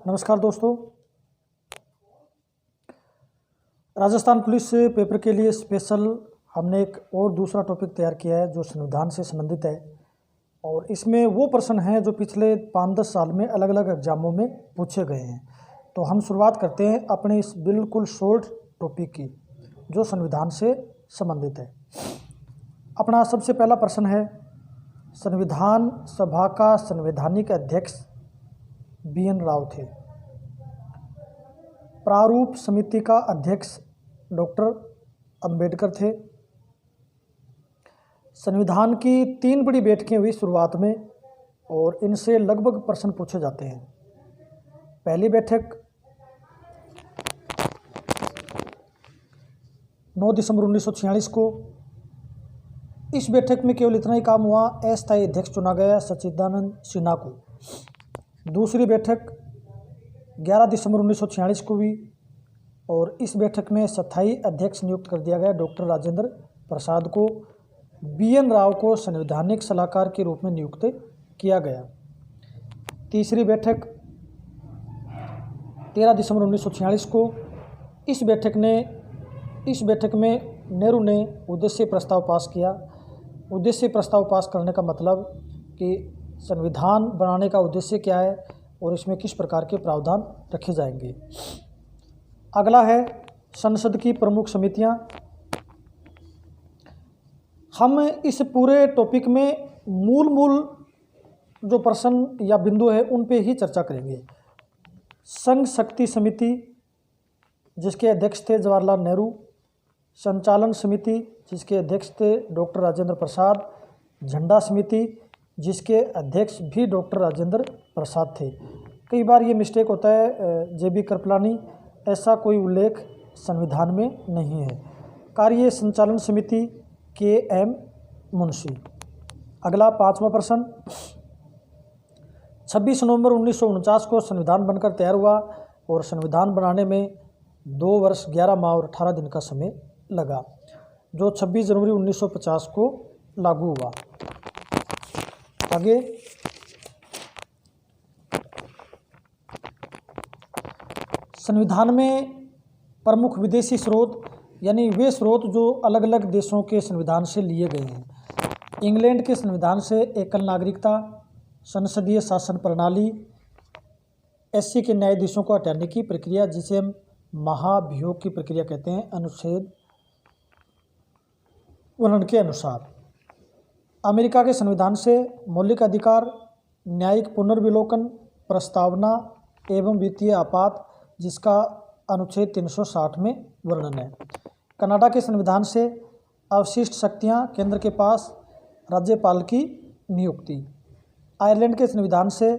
नमस्कार दोस्तों। Rajasthan police paper के लिए स्पेशल हमने एक और दूसरा टॉपिक तैयार किया है जो संविधान से संबंधित है। और इसमें वो प्रश्न हैं जो पिछले 5-10 साल में अलग अलग एग्जामों में पूछे गए हैं। तो हम शुरुआत करते हैं अपने इस बिल्कुल शॉर्ट टॉपिक की जो संविधान से संबंधित है। अपना सबसे पहला प्रश्न है, संविधान सभा का संवैधानिक अध्यक्ष BN राव थे। प्रारूप समिति का अध्यक्ष डॉक्टर अंबेडकर थे। संविधान की 3 बड़ी बैठकें हुई शुरुआत में और इनसे लगभग प्रश्न पूछे जाते हैं। पहली बैठक 9 दिसंबर 1946 को। इस बैठक में केवल इतना ही काम हुआ, अस्थायी अध्यक्ष चुना गया सच्चिदानंद सिन्हा को। दूसरी बैठक 11 दिसंबर 1946 को हुई और इस बैठक में स्थायी अध्यक्ष नियुक्त कर दिया गया डॉक्टर राजेंद्र प्रसाद को। BN राव को संवैधानिक सलाहकार के रूप में नियुक्त किया गया। तीसरी बैठक 13 दिसंबर 1946 को। इस बैठक में नेहरू ने उद्देश्य प्रस्ताव पास किया। उद्देश्य प्रस्ताव पास करने का मतलब कि संविधान बनाने का उद्देश्य क्या है और इसमें किस प्रकार के प्रावधान रखे जाएंगे। अगला है संसद की प्रमुख समितियां। हम इस पूरे टॉपिक में मूल जो प्रश्न या बिंदु है उन पे ही चर्चा करेंगे। संघ शक्ति समिति जिसके अध्यक्ष थे जवाहरलाल नेहरू। संचालन समिति जिसके अध्यक्ष थे डॉक्टर राजेंद्र प्रसाद। झंडा समिति जिसके अध्यक्ष भी डॉक्टर राजेंद्र प्रसाद थे। कई बार ये मिस्टेक होता है JB कृपलानी, ऐसा कोई उल्लेख संविधान में नहीं है। कार्य संचालन समिति KM मुंशी। अगला 5वां प्रश्न, 26 नवंबर 1949 को संविधान बनकर तैयार हुआ और संविधान बनाने में 2 वर्ष 11 माह और 18 दिन का समय लगा, जो 26 जनवरी 1950 को लागू हुआ। आगे संविधान में प्रमुख विदेशी स्रोत यानी वे स्रोत जो अलग अलग देशों के संविधान से लिए गए हैं। इंग्लैंड के संविधान से एकल नागरिकता, संसदीय शासन प्रणाली, SC के न्यायाधीशों को हटाने की प्रक्रिया जिसे हम महाभियोग की प्रक्रिया कहते हैं, अनुच्छेद 1 के अनुसार। अमेरिका के संविधान से मौलिक अधिकार, न्यायिक पुनर्विलोकन, प्रस्तावना एवं वित्तीय आपात जिसका अनुच्छेद 360 में वर्णन है। कनाडा के संविधान से अवशिष्ट शक्तियां केंद्र के पास, राज्यपाल की नियुक्ति। आयरलैंड के संविधान से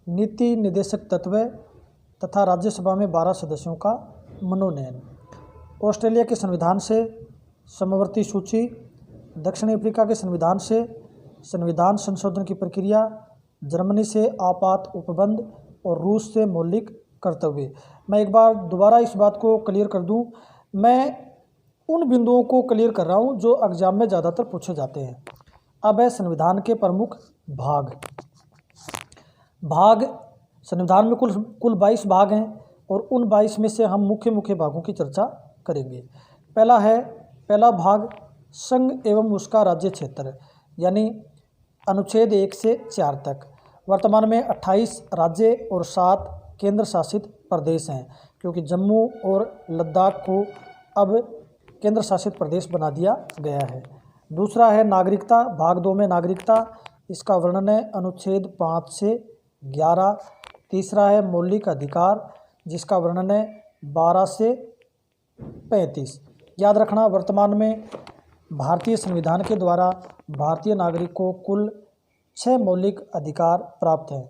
नीति निर्देशक तत्व तथा राज्यसभा में 12 सदस्यों का मनोनयन। ऑस्ट्रेलिया के संविधान से समवर्ती सूची। दक्षिण अफ्रीका के संविधान से संविधान संशोधन की प्रक्रिया। जर्मनी से आपात उपबंध और रूस से मौलिक कर्तव्य। मैं एक बार दोबारा इस बात को क्लियर कर दूं, मैं उन बिंदुओं को क्लियर कर रहा हूं जो एग्जाम में ज़्यादातर पूछे जाते हैं। अब है संविधान के प्रमुख भाग। संविधान में कुल 22 भाग हैं और उन 22 में से हम मुख्य भागों की चर्चा करेंगे। पहला भाग संघ एवं उसका राज्य क्षेत्र यानी अनुच्छेद 1 से 4 तक। वर्तमान में 28 राज्य और 7 केंद्र शासित प्रदेश हैं, क्योंकि जम्मू और लद्दाख को अब केंद्र शासित प्रदेश बना दिया गया है। दूसरा है नागरिकता। भाग 2 में नागरिकता, इसका वर्णन है अनुच्छेद 5 से 11। तीसरा है मौलिक अधिकार जिसका वर्णन है 12 से 35। याद रखना, वर्तमान में भारतीय संविधान के द्वारा भारतीय नागरिक को कुल 6 मौलिक अधिकार प्राप्त हैं।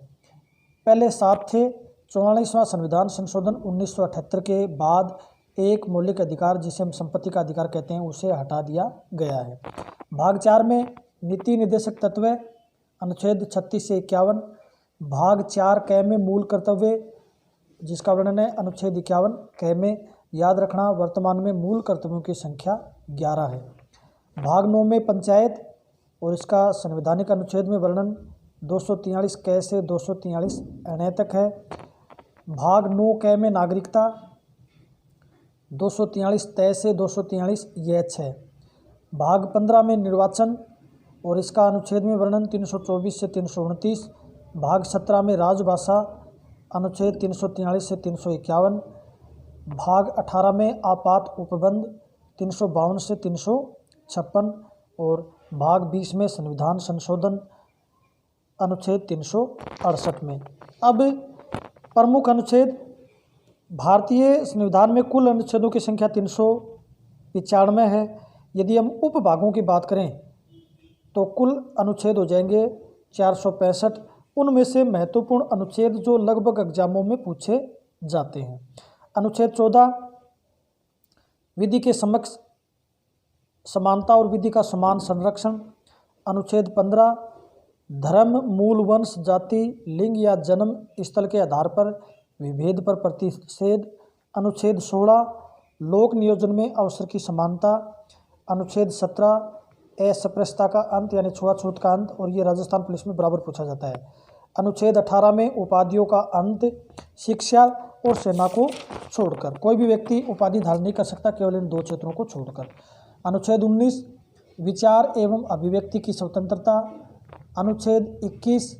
पहले 7 थे। 44वां संविधान संशोधन 1978 के बाद एक मौलिक अधिकार जिसे हम संपत्ति का अधिकार कहते हैं उसे हटा दिया गया है। भाग 4 में नीति निर्देशक तत्व अनुच्छेद 36 से 51। भाग 4 क में मूल कर्तव्य जिसका वर्णन है अनुच्छेद 51 क में। याद रखना, वर्तमान में मूल कर्तव्यों की संख्या 11 है। भाग 9 में पंचायत और इसका संवैधानिक अनुच्छेद में वर्णन 243 क से 243 अ तक है। भाग 9 क में नागरिकता 243 तय से 243 यच है। भाग 15 में निर्वाचन और इसका अनुच्छेद में वर्णन 324 से 329। भाग 17 में राजभाषा अनुच्छेद 343 से 351। भाग 18 में आपात उपबंध 352 से 356 और भाग 20 में संविधान संशोधन अनुच्छेद 368 में। अब प्रमुख अनुच्छेद। भारतीय संविधान में कुल अनुच्छेदों की संख्या 395 है। यदि हम उपभागों की बात करें तो कुल अनुच्छेद हो जाएंगे 465। उनमें से महत्वपूर्ण अनुच्छेद जो लगभग एग्जामों में पूछे जाते हैं। अनुच्छेद 14 विधि के समक्ष समानता और विधि का समान संरक्षण। अनुच्छेद 15 धर्म, मूल, वंश, जाति, लिंग या जन्म स्थल के आधार पर विभेद पर प्रतिषेध। अनुच्छेद 16 लोक नियोजन में अवसर की समानता। अनुच्छेद 17 अस्पृश्यता का अंत यानी छुआछूत का अंत, और ये राजस्थान पुलिस में बराबर पूछा जाता है। अनुच्छेद 18 में उपाधियों का अंत, शिक्षा और सेना को छोड़कर कोई भी व्यक्ति उपाधि धारण नहीं कर सकता, केवल इन 2 क्षेत्रों को छोड़कर। अनुच्छेद 19 विचार एवं अभिव्यक्ति की स्वतंत्रता। अनुच्छेद 21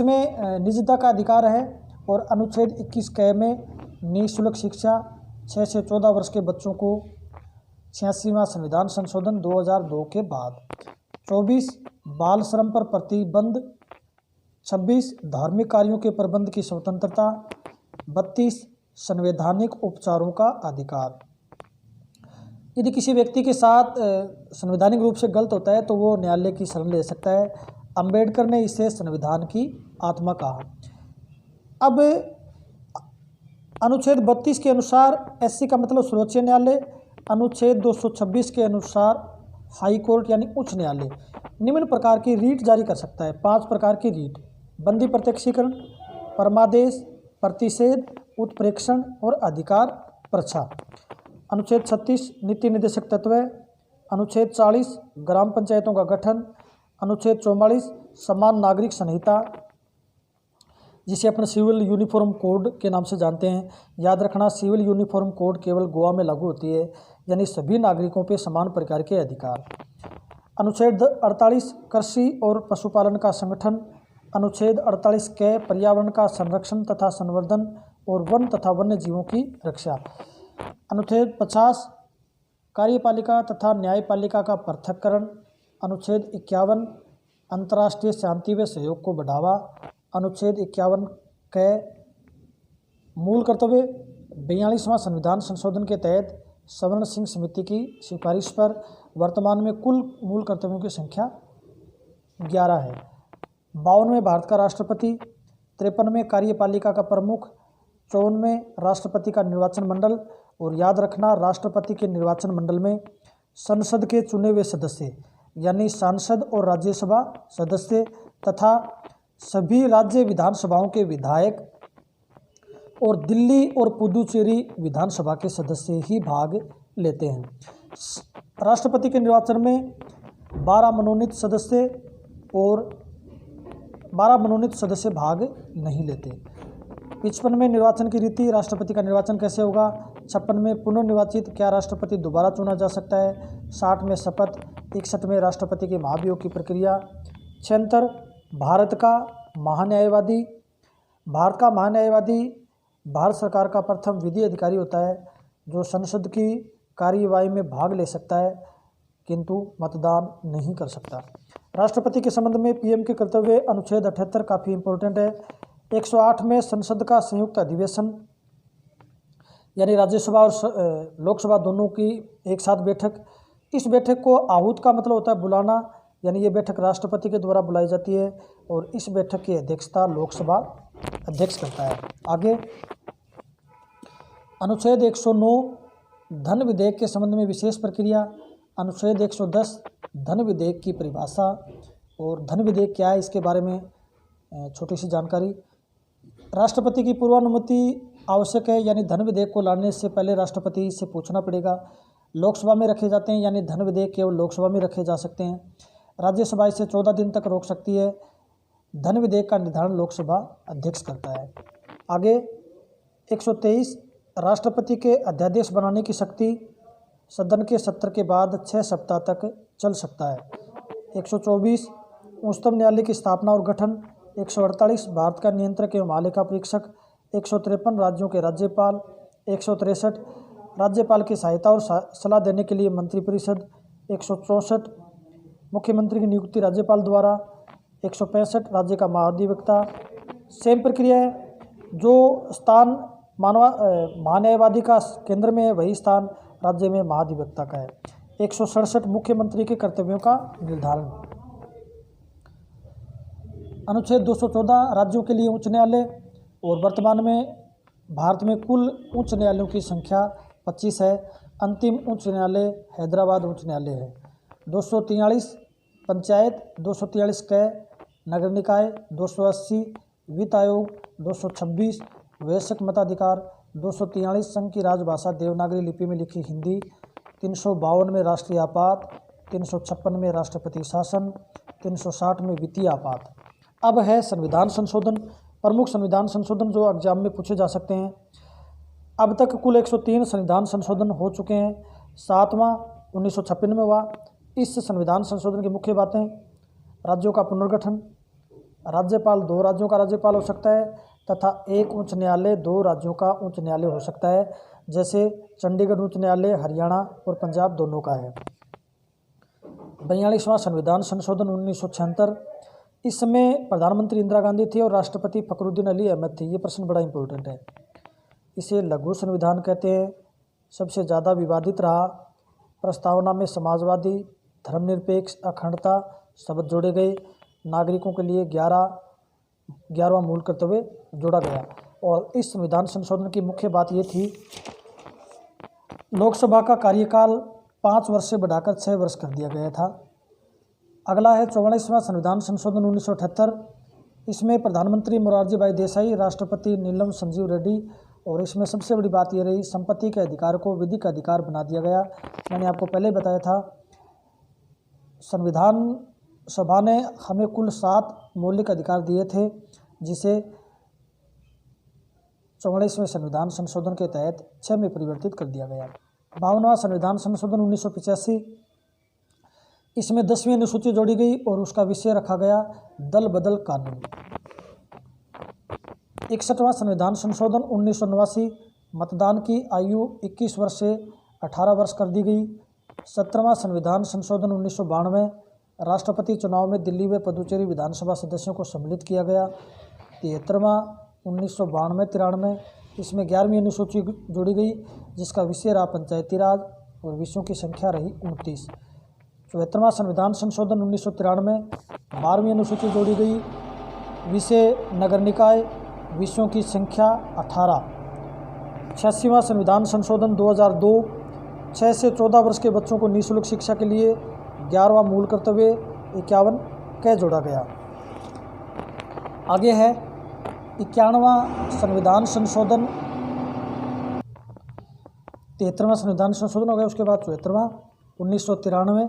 में निजता का अधिकार है और अनुच्छेद 21 क में निःशुल्क शिक्षा 6 से 14 वर्ष के बच्चों को 86वां संविधान संशोधन 2002 के बाद। 24 बाल श्रम पर प्रतिबंध। 26 धार्मिक कार्यों के प्रबंध की स्वतंत्रता। 32 संवैधानिक उपचारों का अधिकार। यदि किसी व्यक्ति के साथ संवैधानिक रूप से गलत होता है तो वो न्यायालय की शरण ले सकता है। अंबेडकर ने इसे संविधान की आत्मा कहा। अब अनुच्छेद 32 के अनुसार एससी का मतलब सर्वोच्च न्यायालय। अनुच्छेद 226 के अनुसार हाई कोर्ट यानी उच्च न्यायालय निम्न प्रकार की रीट जारी कर सकता है। 5 प्रकार की रीट: बंदी प्रत्यक्षीकरण, परमादेश, प्रतिषेध, उत्प्रेक्षण और अधिकार प्रच्छा। अनुच्छेद 36 नीति निर्देशक तत्व। अनुच्छेद 40 ग्राम पंचायतों का गठन। अनुच्छेद 44 समान नागरिक संहिता, जिसे अपन सिविल यूनिफॉर्म कोड के नाम से जानते हैं। याद रखना, सिविल यूनिफॉर्म कोड केवल गोवा में लागू होती है, यानी सभी नागरिकों पे समान प्रकार के अधिकार। अनुच्छेद 48 कृषि और पशुपालन का संगठन। अनुच्छेद 48 क पर्यावरण का संरक्षण तथा संवर्धन और वन तथा वन्य जीवों की रक्षा। अनुच्छेद 50 कार्यपालिका तथा न्यायपालिका का पृथक्करण। अनुच्छेद 51 अंतर्राष्ट्रीय शांति व सहयोग को बढ़ावा। अनुच्छेद 51 क मूल कर्तव्य। 42वां संविधान संशोधन के तहत सवर्ण सिंह समिति की सिफारिश पर वर्तमान में कुल मूल कर्तव्यों की संख्या 11 है। 52 में भारत का राष्ट्रपति। 53 में कार्यपालिका का प्रमुख। 54 में राष्ट्रपति का निर्वाचन मंडल। और याद रखना, राष्ट्रपति के निर्वाचन मंडल में संसद के चुने हुए सदस्य यानी सांसद और राज्यसभा सदस्य तथा सभी राज्य विधानसभाओं के विधायक और दिल्ली और पुदुचेरी विधानसभा के सदस्य ही भाग लेते हैं। राष्ट्रपति के निर्वाचन में 12 मनोनीत सदस्य भाग नहीं लेते। 55 में निर्वाचन की रीति, राष्ट्रपति का निर्वाचन कैसे होगा। 56 में पुनर्निर्वाचित, क्या राष्ट्रपति दोबारा चुना जा सकता है। 60 में शपथ। 61 में राष्ट्रपति के महाभियोग की प्रक्रिया। 76 भारत का महान्यायवादी। भारत सरकार का प्रथम विधि अधिकारी होता है जो संसद की कार्यवाही में भाग ले सकता है किंतु मतदान नहीं कर सकता। राष्ट्रपति के संबंध में पीएम के कर्तव्य। अनुच्छेद 78 काफ़ी इंपॉर्टेंट है। 108 में संसद का संयुक्त अधिवेशन यानी राज्यसभा और लोकसभा दोनों की एक साथ बैठक। इस बैठक को आहूत का मतलब होता है बुलाना, यानी ये बैठक राष्ट्रपति के द्वारा बुलाई जाती है और इस बैठक की अध्यक्षता लोकसभा अध्यक्ष करता है। आगे अनुच्छेद 109 धन विधेयक के संबंध में विशेष प्रक्रिया। अनुच्छेद 110 धन विधेयक की परिभाषा और धन विधेयक क्या है इसके बारे में छोटी सी जानकारी। राष्ट्रपति की पूर्वानुमति आवश्यक है, यानी धन विधेयक को लाने से पहले राष्ट्रपति से पूछना पड़ेगा। लोकसभा में रखे जाते हैं, यानी धन विधेयक केवल लोकसभा में रखे जा सकते हैं। राज्यसभा इसे 14 दिन तक रोक सकती है। धन विधेयक का निर्धारण लोकसभा अध्यक्ष करता है। आगे 123 राष्ट्रपति के अध्यादेश बनाने की शक्ति सदन के सत्र के बाद 6 सप्ताह तक चल सकता है। 124 उच्चतम न्यायालय की स्थापना और गठन। 148 भारत का नियंत्रक एवं महालेखा परीक्षक। 153 राज्यों के राज्यपाल। 163 राज्यपाल की सहायता और सलाह देने के लिए मंत्रिपरिषद। 164 मुख्यमंत्री की नियुक्ति राज्यपाल द्वारा। 165 राज्य का महाधिवक्ता। सेम प्रक्रिया है, जो स्थान महान्यायवादी का केंद्र में है वही स्थान राज्य में महाधिवक्ता का है। 167 मुख्यमंत्री के कर्तव्यों का निर्धारण। अनुच्छेद 214 राज्यों के लिए उच्च न्यायालय। और वर्तमान में भारत में कुल उच्च न्यायालयों की संख्या 25 है। अंतिम उच्च न्यायालय हैदराबाद उच्च न्यायालय है। 243 पंचायत, 243 कै नगर निकाय, 280 वित्त आयोग, 226 वयस्क मताधिकार, 243 संघ की राजभाषा देवनागरी लिपि में लिखी हिंदी, 352 में राष्ट्रीय आपात, 356 में राष्ट्रपति शासन, 360 में वित्तीय आपात। अब है संविधान संशोधन। प्रमुख संविधान संशोधन जो एग्जाम में पूछे जा सकते हैं। अब तक कुल 103 संविधान संशोधन हो चुके हैं। 7वां 1956 में हुआ। इस संविधान संशोधन की मुख्य बातें: राज्यों का पुनर्गठन, राज्यपाल 2 राज्यों का राज्यपाल हो सकता है तथा एक उच्च न्यायालय 2 राज्यों का उच्च न्यायालय हो सकता है, जैसे चंडीगढ़ उच्च न्यायालय हरियाणा और पंजाब दोनों का है। 42वां संविधान संशोधन 1976। इस समय प्रधानमंत्री इंदिरा गांधी थी और राष्ट्रपति फखरुद्दीन अली अहमद थे। ये प्रश्न बड़ा इंपॉर्टेंट है। इसे लघु संविधान कहते हैं। सबसे ज़्यादा विवादित रहा। प्रस्तावना में समाजवादी, धर्मनिरपेक्ष, अखंडता शब्द जोड़े गए। नागरिकों के लिए 11वां मूल कर्तव्य जोड़ा गया। और इस संविधान संशोधन की मुख्य बात ये थी, लोकसभा का कार्यकाल 5 वर्ष से बढ़ाकर 6 वर्ष कर दिया गया था। अगला है 44वां संविधान संशोधन 1978। इसमें प्रधानमंत्री मोरारजी भाई देसाई, राष्ट्रपति नीलम संजीव रेड्डी, और इसमें सबसे बड़ी बात ये रही, संपत्ति के अधिकार को विधिक अधिकार बना दिया गया। मैंने आपको पहले बताया था, संविधान सभा ने हमें कुल 7 मौलिक अधिकार दिए थे, जिसे 44वें संविधान संशोधन के तहत 6 में परिवर्तित कर दिया गया। 52वां संविधान संशोधन 1985। इसमें 10वीं अनुसूची जोड़ी गई और उसका विषय रखा गया दल बदल कानून। 61वां संविधान संशोधन 1989। मतदान की आयु 21 वर्ष से 18 वर्ष कर दी गई। 17वां संविधान संशोधन 1992। राष्ट्रपति चुनाव में दिल्ली व पुदुचेरी विधानसभा सदस्यों को सम्मिलित किया गया। 73वां 1992-93। इसमें 11वीं अनुसूची जोड़ी गई, जिसका विषय रहा पंचायती राज और विषयों की संख्या रही 29। 74वां संविधान संशोधन 1993। 12वीं अनुसूची जोड़ी गई, विषय नगर निकाय, विषयों की संख्या 18। 86वां संविधान संशोधन 2002। 6 से 14 वर्ष के बच्चों को निःशुल्क शिक्षा के लिए 11वां मूल कर्तव्य 51 कै जोड़ा गया। आगे है 91वां संविधान संशोधन। 73वां संविधान संशोधन हो गया। उसके बाद 74वां 1993।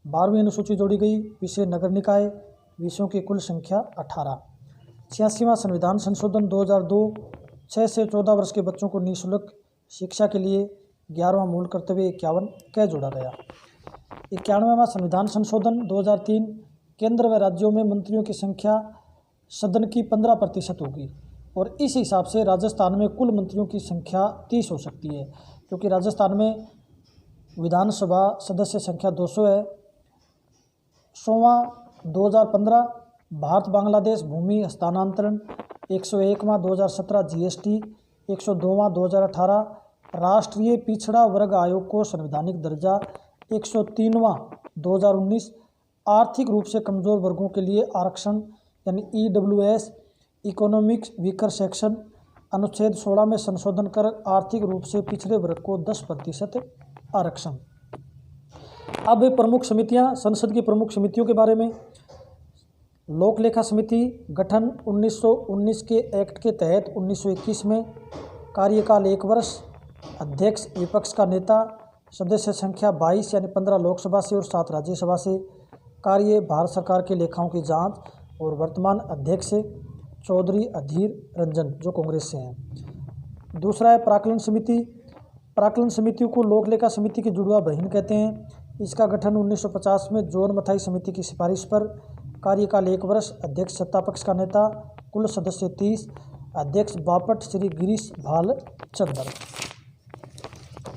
12वीं अनुसूची जोड़ी गई, विषय नगर निकाय, विषयों की कुल संख्या 18। 86वां संविधान संशोधन 2002। 6 से 14 वर्ष के बच्चों को निःशुल्क शिक्षा के लिए 11वां मूल कर्तव्य 51 कै जोड़ा गया। 91वां संविधान संशोधन 2003। केंद्र व राज्यों में मंत्रियों की संख्या सदन की 15% होगी और इस हिसाब से राजस्थान में कुल मंत्रियों की संख्या 30 हो सकती है, क्योंकि राजस्थान में विधानसभा सदस्य संख्या 200 है। 100वां 2015 भारत बांग्लादेश भूमि हस्तांतरण। 101वां 2017 GST। 102वां 2018 राष्ट्रीय पिछड़ा वर्ग आयोग को संवैधानिक दर्जा। 103वां 2019 आर्थिक रूप से कमज़ोर वर्गों के लिए आरक्षण यानी EWS इकोनॉमिक्स वीकर सेक्शन। अनुच्छेद 16 में संशोधन कर आर्थिक रूप से पिछड़े वर्ग को 10% आरक्षण। अब प्रमुख समितियां, संसद की प्रमुख समितियों के बारे में। लोक लेखा समिति गठन 1919 के एक्ट के तहत 1921 में। कार्यकाल 1 वर्ष। अध्यक्ष विपक्ष का नेता। सदस्य संख्या 22 यानी 15 लोकसभा से और 7 राज्यसभा से। कार्य भारत सरकार के लेखाओं की जांच और वर्तमान अध्यक्ष चौधरी अधीर रंजन जो कांग्रेस से हैं। दूसरा है प्राक्कलन समिति। प्राक्कलन समिति को लोक लेखा समिति की जुड़वा बहन कहते हैं। इसका गठन 1950 में जॉन मथाई समिति की सिफारिश पर। कार्यकाल 1 वर्ष। अध्यक्ष सत्तापक्ष का नेता। कुल सदस्य 30। अध्यक्ष बापट श्री गिरीश भालचंद्र।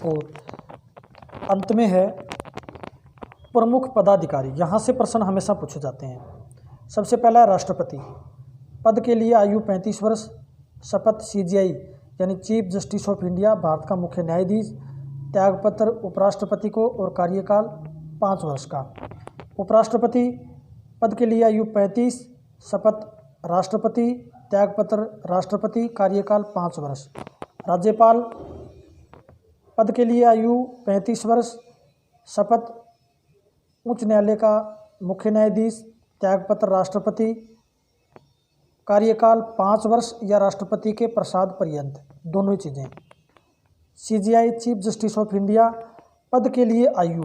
और अंत में है प्रमुख पदाधिकारी। यहाँ से प्रश्न हमेशा पूछे जाते हैं। सबसे पहला है राष्ट्रपति। पद के लिए आयु 35 वर्ष। शपथ CJI यानी chief justice of India, Bharat का मुख्य न्यायाधीश। त्यागपत्र उपराष्ट्रपति को और कार्यकाल 5 वर्ष का। उपराष्ट्रपति पद के लिए आयु 35। शपथ राष्ट्रपति। त्यागपत्र राष्ट्रपति। कार्यकाल 5 वर्ष। राज्यपाल पद के लिए आयु 35 वर्ष। शपथ उच्च न्यायालय का मुख्य न्यायाधीश। त्यागपत्र राष्ट्रपति। कार्यकाल 5 वर्ष या राष्ट्रपति के प्रसाद पर्यंत, दोनों ही चीज़ें। CJI chief justice of India पद के लिए आयु,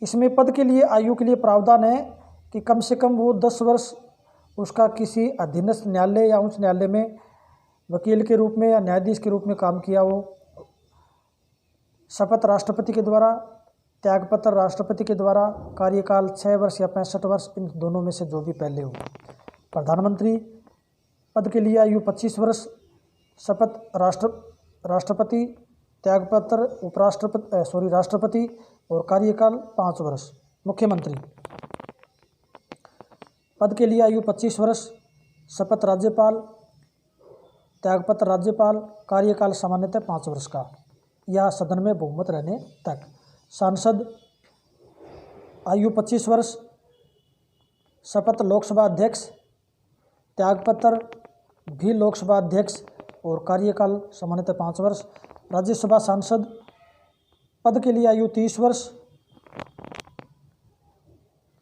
इसमें पद के लिए आयु के लिए प्रावधान है कि कम से कम वो 10 वर्ष उसका किसी अधीनस्थ न्यायालय या उच्च न्यायालय में वकील के रूप में या न्यायाधीश के रूप में काम किया हो। शपथ राष्ट्रपति के द्वारा, त्यागपत्र राष्ट्रपति के द्वारा। कार्यकाल 6 वर्ष या 65 वर्ष, इन दोनों में से जो भी पहले हो। प्रधानमंत्री पद के लिए आयु 25 वर्ष। शपथ राष्ट्रपति। त्यागपत्र राष्ट्रपति और कार्यकाल 5 वर्ष। मुख्यमंत्री पद के लिए आयु 25 वर्ष। शपथ राज्यपाल। त्यागपत्र राज्यपाल। कार्यकाल सामान्यतः 5 वर्ष का या सदन में बहुमत रहने तक। सांसद आयु 25 वर्ष। शपथ लोकसभा अध्यक्ष। त्यागपत्र भी लोकसभा अध्यक्ष और कार्यकाल सामान्यतः 5 वर्ष। राज्यसभा सांसद पद के लिए आयु 30 वर्ष।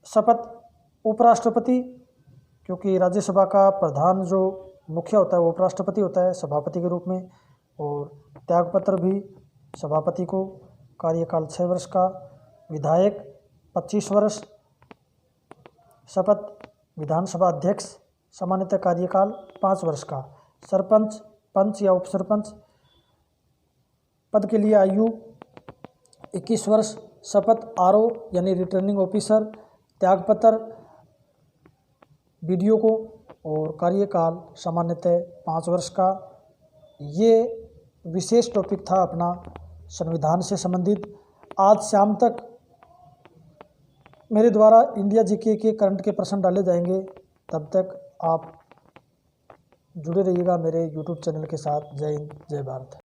शपथ उपराष्ट्रपति, क्योंकि राज्यसभा का प्रधान जो मुखिया होता है वो उपराष्ट्रपति होता है सभापति के रूप में। और त्यागपत्र भी सभापति को। कार्यकाल 6 वर्ष का। विधायक 25 वर्ष। शपथ विधानसभा अध्यक्ष। सामान्यतः कार्यकाल 5 वर्ष का। सरपंच, पंच या उपसरपंच पद के लिए आयु 21 वर्ष। शपथ RO यानी रिटर्निंग ऑफिसर। त्यागपत्र BDO को और कार्यकाल सामान्यतः 5 वर्ष का। ये विशेष टॉपिक था अपना संविधान से संबंधित। आज शाम तक मेरे द्वारा इंडिया GK के करंट के प्रश्न डाले जाएंगे। तब तक आप जुड़े रहिएगा मेरे YouTube चैनल के साथ। जय हिंद, जय भारत।